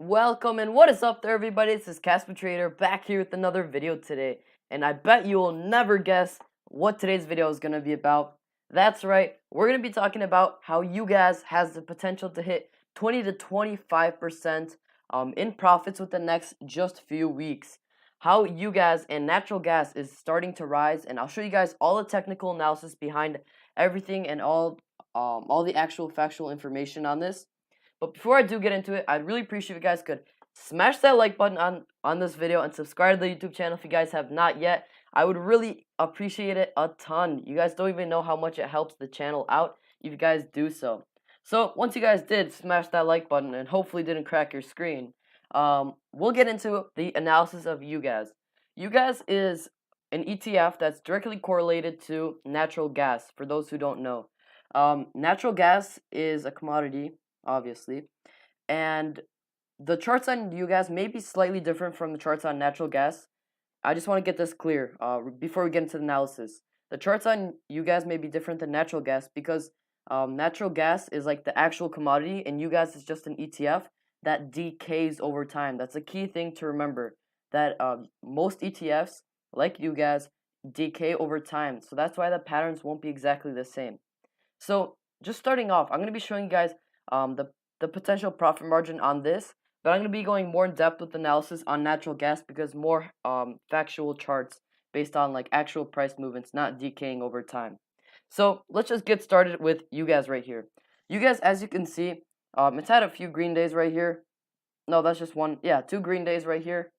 Welcome and what is up there, everybody? This is Casper Trader back here with another video today, and I bet you will never guess what today's video is going to be about. That's right, we're going to be talking about how UGAS has the potential to hit 20 to 25% in profits with the next just few weeks. How UGAS and natural gas is starting to rise, and I'll show you guys all the technical analysis behind everything and all the actual factual information on this. But before I do get into it, I'd really appreciate if you guys could smash that like button on this video and subscribe to the YouTube channel if you guys have not yet. I would really appreciate it a ton. You guys don't even know how much it helps the channel out if you guys do so. So once you guys did smash that like button and hopefully didn't crack your screen, we'll get into the analysis of UGAS. UGAS is an ETF that's directly correlated to natural gas, for those who don't know. Natural gas is a commodity, obviously, and the charts on UGAS may be slightly different from the charts on natural gas. I just want to get this clear before we get into the analysis. The charts on UGAS may be different than natural gas because natural gas is like the actual commodity and UGAS is just an ETF that decays over time. That's a key thing to remember, that most ETFs, like UGAS, decay over time. So that's why the patterns won't be exactly the same. So just starting off, I'm going to be showing you guys the potential profit margin on this, but I'm going to be going more in depth with analysis on natural gas because more factual charts based on like actual price movements, not decaying over time. So let's just get started with UGAS right here. UGAS, as you can see, it's had a few green days right here. No, that's just one. Yeah, 2 green days right here.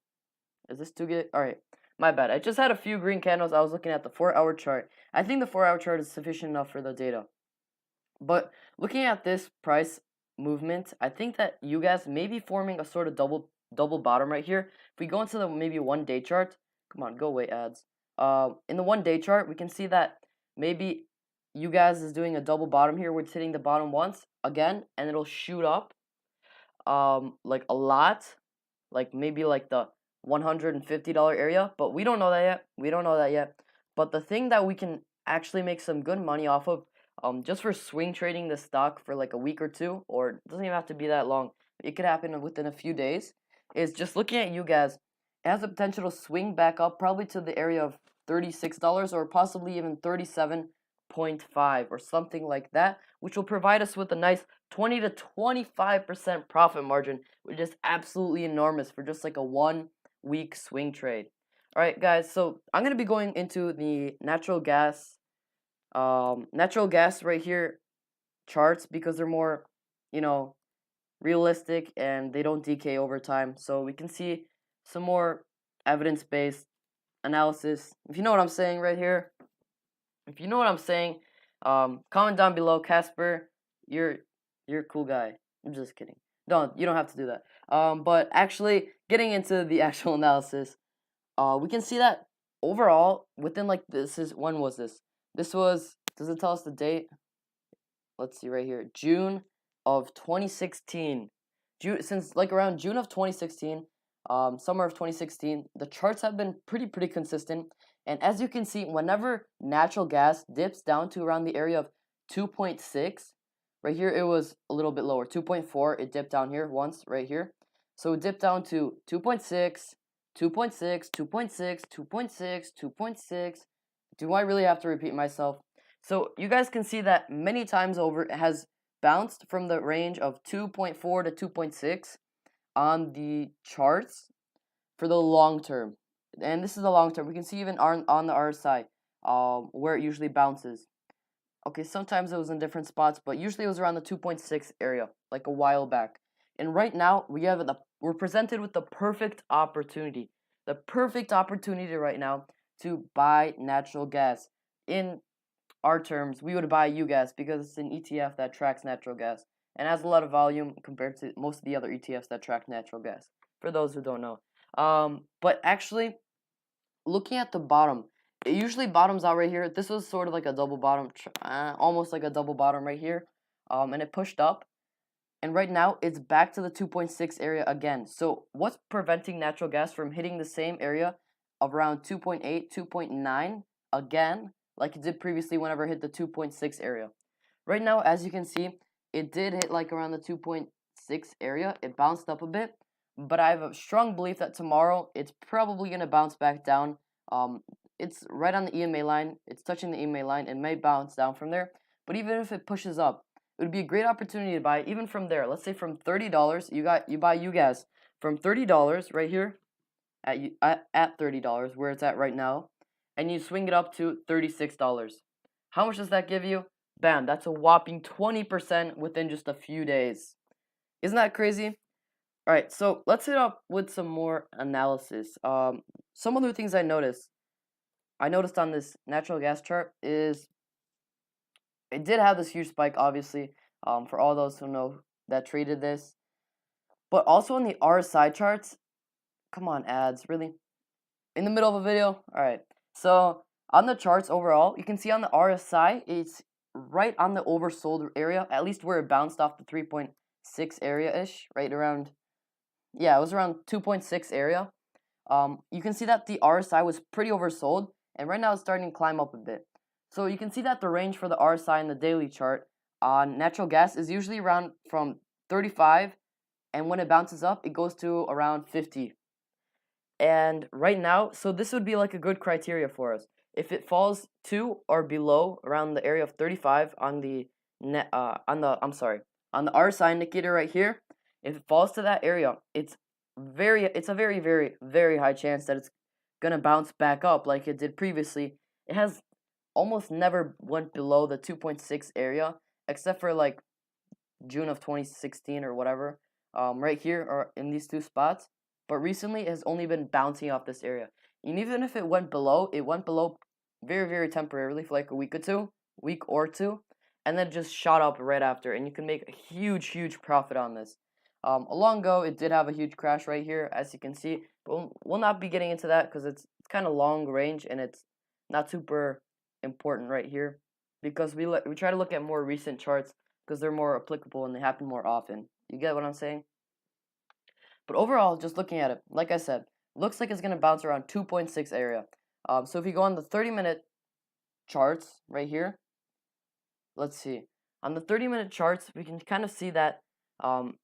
Is this 2 good? All right, my bad. I just had a few green candles. I was looking at the 4-hour chart. I think the 4-hour chart is sufficient enough for the data. But looking at this price movement, I think that UGAS may be forming a sort of double bottom right here. If we go into the maybe 1-day chart, come on, go away ads. In the 1-day chart, we can see that maybe UGAS is doing a double bottom here. We're hitting the bottom once again, and it'll shoot up, like a lot, like maybe like the $150 area. But we don't know that yet. We don't know that yet. But the thing that we can actually make some good money off of, just for swing trading the stock for like a week or two, or it doesn't even have to be that long, it could happen within a few days, is just looking at UGAS. It has the potential to swing back up probably to the area of $36 or possibly even 37.5 or something like that, which will provide us with a nice 20 to 25% profit margin, which is absolutely enormous for just like a 1-week swing trade. All right, guys, so I'm going to be going into the natural gas right here charts because they're more, realistic and they don't decay over time. So we can see some more evidence-based analysis. If you know what I'm saying right here, if you know what I'm saying, comment down below. Casper, you're a cool guy. I'm just kidding. You don't have to do that. But actually getting into the actual analysis, we can see that overall within like when was this? This was, does it tell us the date? Let's see right here, June of 2016. Since like around June of 2016, summer of 2016, the charts have been pretty consistent. And as you can see, whenever natural gas dips down to around the area of 2.6, right here it was a little bit lower, 2.4. It dipped down here once, right here. So it dipped down to 2.6, 2.6, 2.6, 2.6, 2.6. Do I really have to repeat myself? So you guys can see that many times over it has bounced from the range of 2.4 to 2.6 on the charts for the long term. And this is the long term. We can see even on the RSI where it usually bounces. Okay, sometimes it was in different spots, but usually it was around the 2.6 area, like a while back. And right now we're presented with the perfect opportunity. The perfect opportunity right now to buy natural gas. In our terms, we would buy UGAS because it's an ETF that tracks natural gas and has a lot of volume compared to most of the other ETFs that track natural gas, for those who don't know. But actually, looking at the bottom, it usually bottoms out right here. This was sort of like a double bottom, almost like a double bottom right here, and it pushed up. And right now, it's back to the 2.6 area again. So what's preventing natural gas from hitting the same area of around 2.8, 2.9 again, like it did previously whenever it hit the 2.6 area? Right now, as you can see, it did hit like around the 2.6 area. It bounced up a bit, but I have a strong belief that tomorrow it's probably going to bounce back down. It's right on the EMA line. It's touching the EMA line. It may bounce down from there, but even if it pushes up, it would be a great opportunity to buy even from there. Let's say from $30, you buy UGAS from $30 right here at $30 where it's at right now, and you swing it up to $36. How much does that give you? Bam, that's a whopping 20% within just a few days. Isn't that crazy? All right, so let's hit up with some more analysis. Some other things I noticed on this natural gas chart is it did have this huge spike, obviously, for all those who know that traded this. But also on the RSI charts, come on, ads, really? In the middle of a video? All right. So on the charts overall, you can see on the RSI, it's right on the oversold area, at least where it bounced off the 3.6 area-ish, right around, yeah, it was around 2.6 area. You can see that the RSI was pretty oversold, and right now it's starting to climb up a bit. So you can see that the range for the RSI in the daily chart on natural gas is usually around from 35, and when it bounces up, it goes to around 50. And right now, so this would be like a good criteria for us. If it falls to or below around the area of 35 on the on the RSI indicator right here, if it falls to that area, it's a very high chance that it's gonna bounce back up like it did previously. It has almost never went below the 2.6 area except for like June of 2016 or whatever, right here or in these two spots. But recently, it has only been bouncing off this area. And even if it went below very temporarily for like a week or two, and then just shot up right after. And you can make a huge profit on this. A long ago, it did have a huge crash right here, as you can see. But we'll not be getting into that because it's kind of long range and it's not super important right here because we try to look at more recent charts because they're more applicable and they happen more often. You get what I'm saying? But overall, just looking at it, like I said, looks like it's going to bounce around 2.6 area. So if you go on the 30-minute charts right here, let's see. On the 30-minute charts, we can kind of see that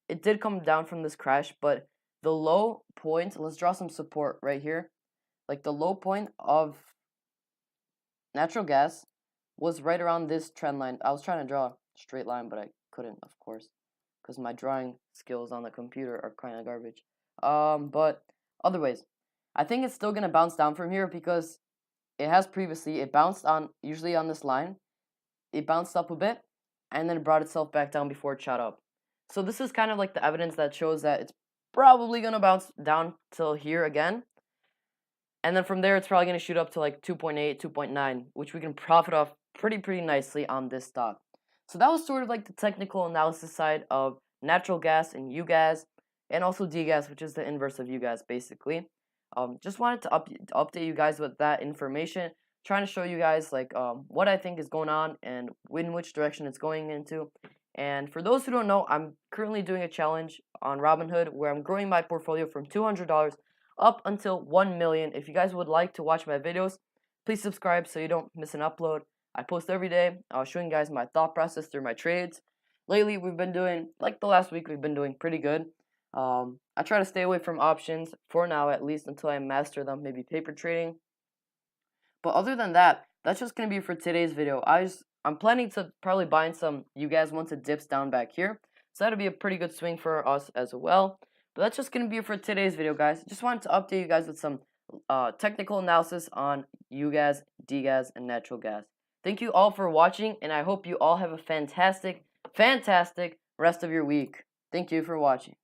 it did come down from this crash, but the low point, let's draw some support right here. Like the low point of natural gas was right around this trend line. I was trying to draw a straight line, but I couldn't, of course, because my drawing skills on the computer are kind of garbage. But other ways, I think it's still gonna bounce down from here because it has previously. It bounced on usually on this line. It bounced up a bit, and then it brought itself back down before it shot up. So this is kind of like the evidence that shows that it's probably gonna bounce down till here again. And then from there, it's probably going to shoot up to like 2.8, 2.9, which we can profit off pretty nicely on this stock. So that was sort of like the technical analysis side of natural gas and UGAS, and also DGAS, which is the inverse of UGAS, basically. Just wanted to update you guys with that information, trying to show you guys like what I think is going on and in which direction it's going into. And for those who don't know, I'm currently doing a challenge on Robinhood where I'm growing my portfolio from $200 up until 1 million. If you guys would like to watch my videos, please subscribe so you don't miss an upload. I post every day. I'll show you guys my thought process through my trades. Lately, we've been doing, like the last week, we've been doing pretty good. I try to stay away from options for now, at least until I master them, maybe paper trading. But other than that, that's just going to be for today's video. I'm planning to probably buy some UGAS once it dips down back here. So that'll be a pretty good swing for us as well. But that's just going to be it for today's video, guys. Just wanted to update you guys with some technical analysis on UGAS, DGAZ, and natural gas. Thank you all for watching, and I hope you all have a fantastic rest of your week. Thank you for watching.